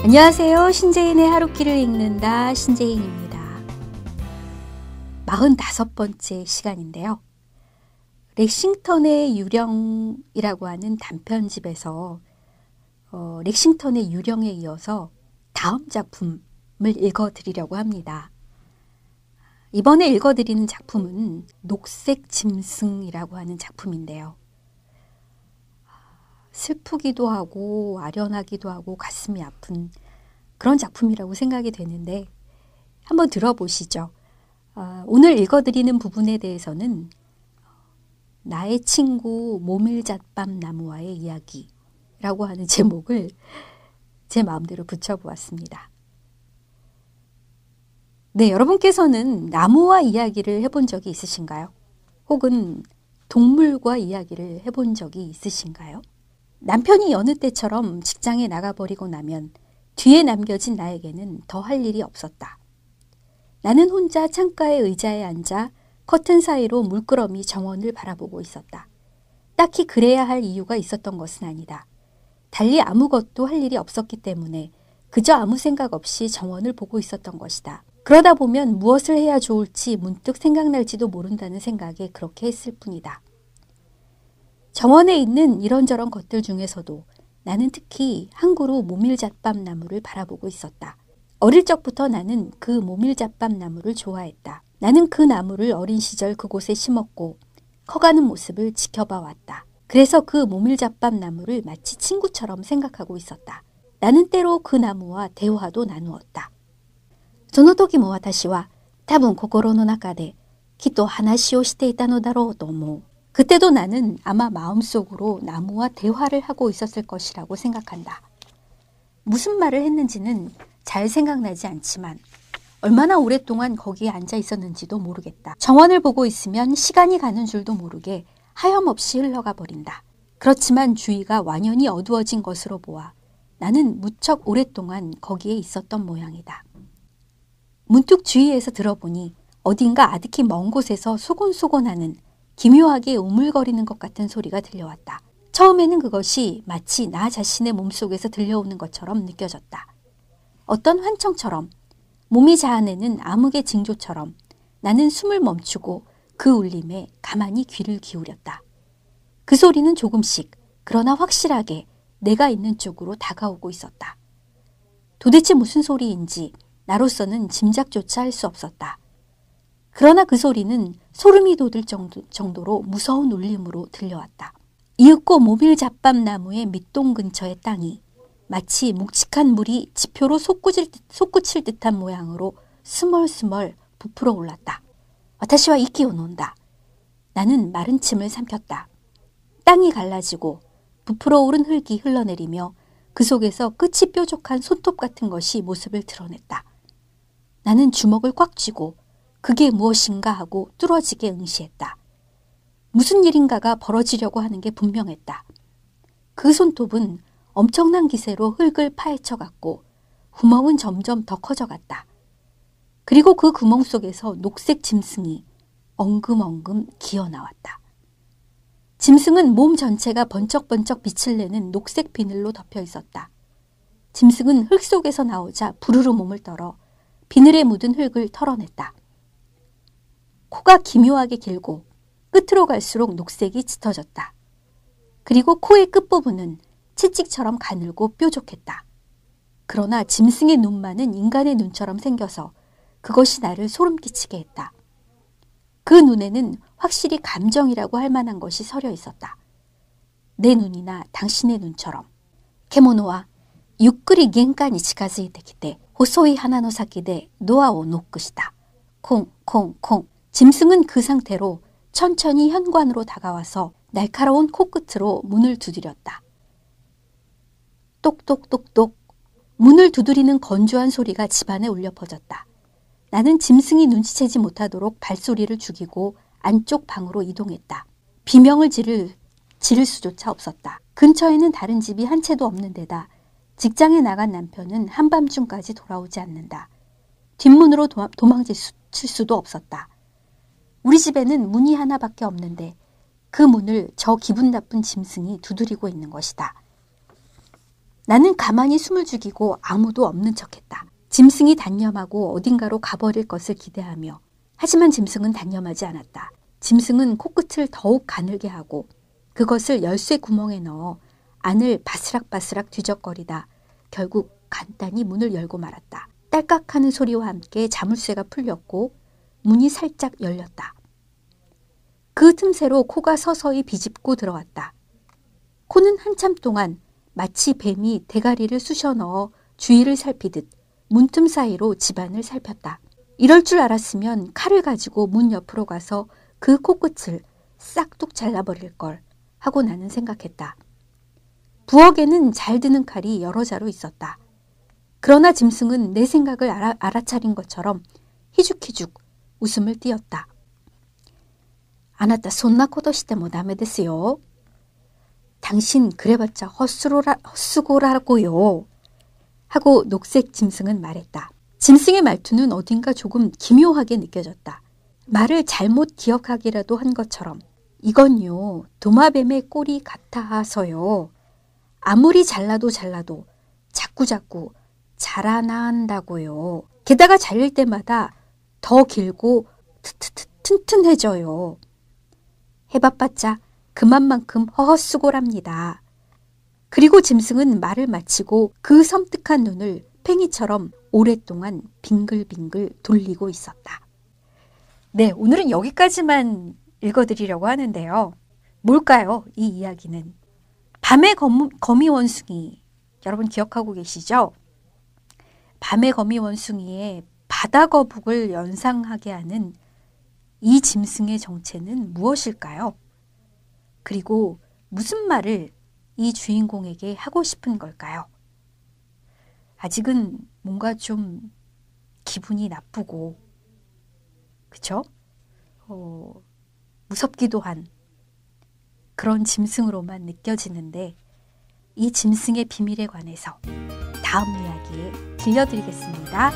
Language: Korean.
안녕하세요. 신재인의 하루키를 읽는다. 신재인입니다. 45번째 시간인데요. 렉싱턴의 유령이라고 하는 단편집에서 렉싱턴의 유령에 이어서 다음 작품을 읽어드리려고 합니다. 이번에 읽어드리는 작품은 녹색 짐승이라고 하는 작품인데요. 슬프기도 하고 아련하기도 하고 가슴이 아픈 그런 작품이라고 생각이 되는데 한번 들어보시죠. 오늘 읽어드리는 부분에 대해서는 나의 친구 모밀잣밤 나무와의 이야기라고 하는 제목을 제 마음대로 붙여보았습니다. 네, 여러분께서는 나무와 이야기를 해본 적이 있으신가요? 혹은 동물과 이야기를 해본 적이 있으신가요? 남편이 여느 때처럼 직장에 나가버리고 나면 뒤에 남겨진 나에게는 더 할 일이 없었다. 나는 혼자 창가의 의자에 앉아 커튼 사이로 물끄러미 정원을 바라보고 있었다. 딱히 그래야 할 이유가 있었던 것은 아니다. 달리 아무것도 할 일이 없었기 때문에 그저 아무 생각 없이 정원을 보고 있었던 것이다. 그러다 보면 무엇을 해야 좋을지 문득 생각날지도 모른다는 생각에 그렇게 했을 뿐이다. 정원에 있는 이런저런 것들 중에서도 나는 특히 한 그루 모밀잣밤 나무를 바라보고 있었다. 어릴 적부터 나는 그 모밀잣밤 나무를 좋아했다. 나는 그 나무를 어린 시절 그곳에 심었고 커가는 모습을 지켜봐 왔다. 그래서 그 모밀잣밤 나무를 마치 친구처럼 생각하고 있었다. 나는 때로 그 나무와 대화도 나누었다. その時も私は多分心の中できっと話をしていたのだろうと思う. 그때도 나는 아마 마음속으로 나무와 대화를 하고 있었을 것이라고 생각한다. 무슨 말을 했는지는 잘 생각나지 않지만 얼마나 오랫동안 거기에 앉아 있었는지도 모르겠다. 정원을 보고 있으면 시간이 가는 줄도 모르게 하염없이 흘러가 버린다. 그렇지만 주위가 완연히 어두워진 것으로 보아 나는 무척 오랫동안 거기에 있었던 모양이다. 문득 주위에서 들어보니 어딘가 아득히 먼 곳에서 소곤소곤하는 기묘하게 우물거리는 것 같은 소리가 들려왔다. 처음에는 그것이 마치 나 자신의 몸속에서 들려오는 것처럼 느껴졌다. 어떤 환청처럼, 몸이 자아내는 암흑의 징조처럼 나는 숨을 멈추고 그 울림에 가만히 귀를 기울였다. 그 소리는 조금씩, 그러나 확실하게 내가 있는 쪽으로 다가오고 있었다. 도대체 무슨 소리인지 나로서는 짐작조차 할 수 없었다. 그러나 그 소리는 소름이 돋을 정도로 무서운 울림으로 들려왔다. 이윽고 모밀잣밤 나무의 밑동 근처의 땅이 마치 묵직한 물이 지표로 솟구칠 듯한 모양으로 스멀스멀 부풀어 올랐다. 와타시와 이끼 오논다. 나는 마른 침을 삼켰다. 땅이 갈라지고 부풀어 오른 흙이 흘러내리며 그 속에서 끝이 뾰족한 손톱 같은 것이 모습을 드러냈다. 나는 주먹을 꽉 쥐고 그게 무엇인가 하고 뚫어지게 응시했다. 무슨 일인가가 벌어지려고 하는 게 분명했다. 그 손톱은 엄청난 기세로 흙을 파헤쳐갔고 구멍은 점점 더 커져갔다. 그리고 그 구멍 속에서 녹색 짐승이 엉금엉금 기어나왔다. 짐승은 몸 전체가 번쩍번쩍 빛을 내는 녹색 비늘로 덮여 있었다. 짐승은 흙 속에서 나오자 부르르 몸을 떨어 비늘에 묻은 흙을 털어냈다. 코가 기묘하게 길고 끝으로 갈수록 녹색이 짙어졌다. 그리고 코의 끝부분은 채찍처럼 가늘고 뾰족했다. 그러나 짐승의 눈만은 인간의 눈처럼 생겨서 그것이 나를 소름 끼치게 했다. 그 눈에는 확실히 감정이라고 할 만한 것이 서려 있었다. 내 눈이나 당신의 눈처럼.獣はゆっくり玄関に近づいてきて細い鼻の先でドアをノックした. 콩콩콩. 짐승은 그 상태로 천천히 현관으로 다가와서 날카로운 코끝으로 문을 두드렸다. 똑똑똑똑. 문을 두드리는 건조한 소리가 집안에 울려 퍼졌다. 나는 짐승이 눈치채지 못하도록 발소리를 죽이고 안쪽 방으로 이동했다. 비명을 지를 수조차 없었다. 근처에는 다른 집이 한 채도 없는 데다 직장에 나간 남편은 한밤중까지 돌아오지 않는다. 뒷문으로 도망칠 수도 없었다. 우리 집에는 문이 하나밖에 없는데 그 문을 저 기분 나쁜 짐승이 두드리고 있는 것이다. 나는 가만히 숨을 죽이고 아무도 없는 척했다. 짐승이 단념하고 어딘가로 가버릴 것을 기대하며. 하지만 짐승은 단념하지 않았다. 짐승은 코끝을 더욱 가늘게 하고 그것을 열쇠 구멍에 넣어 안을 바스락바스락 뒤적거리다 결국 간단히 문을 열고 말았다. 딸깍하는 소리와 함께 자물쇠가 풀렸고 문이 살짝 열렸다. 그 틈새로 코가 서서히 비집고 들어왔다. 코는 한참 동안 마치 뱀이 대가리를 쑤셔 넣어 주위를 살피듯 문틈 사이로 집안을 살폈다. 이럴 줄 알았으면 칼을 가지고 문 옆으로 가서 그 코끝을 싹둑 잘라버릴 걸 하고 나는 생각했다. 부엌에는 잘 드는 칼이 여러 자루 있었다. 그러나 짐승은 내 생각을 알아차린 것처럼 희죽희죽 웃음을 띄었다. 아나타 손나 코도 시테 모 다메 데스요. 당신 그래봤자 헛수고라고요. 하고 녹색 짐승은 말했다. 짐승의 말투는 어딘가 조금 기묘하게 느껴졌다. 말을 잘못 기억하기라도 한 것처럼 이건요 도마뱀의 꼬리 같아서요. 아무리 잘라도 자꾸자꾸 자라난다고요. 게다가 잘릴 때마다 더 길고 튼튼해져요. 해봤자 그만큼 헛수고랍니다. 그리고 짐승은 말을 마치고 그 섬뜩한 눈을 팽이처럼 오랫동안 빙글빙글 돌리고 있었다. 네, 오늘은 여기까지만 읽어드리려고 하는데요. 뭘까요? 이 이야기는. 밤의 거미 원숭이, 여러분 기억하고 계시죠? 밤의 거미 원숭이의 바다 거북을 연상하게 하는 이 짐승의 정체는 무엇일까요? 그리고 무슨 말을 이 주인공에게 하고 싶은 걸까요? 아직은 뭔가 좀 기분이 나쁘고, 그쵸? 무섭기도 한 그런 짐승으로만 느껴지는데 이 짐승의 비밀에 관해서 다음 이야기에 들려드리겠습니다.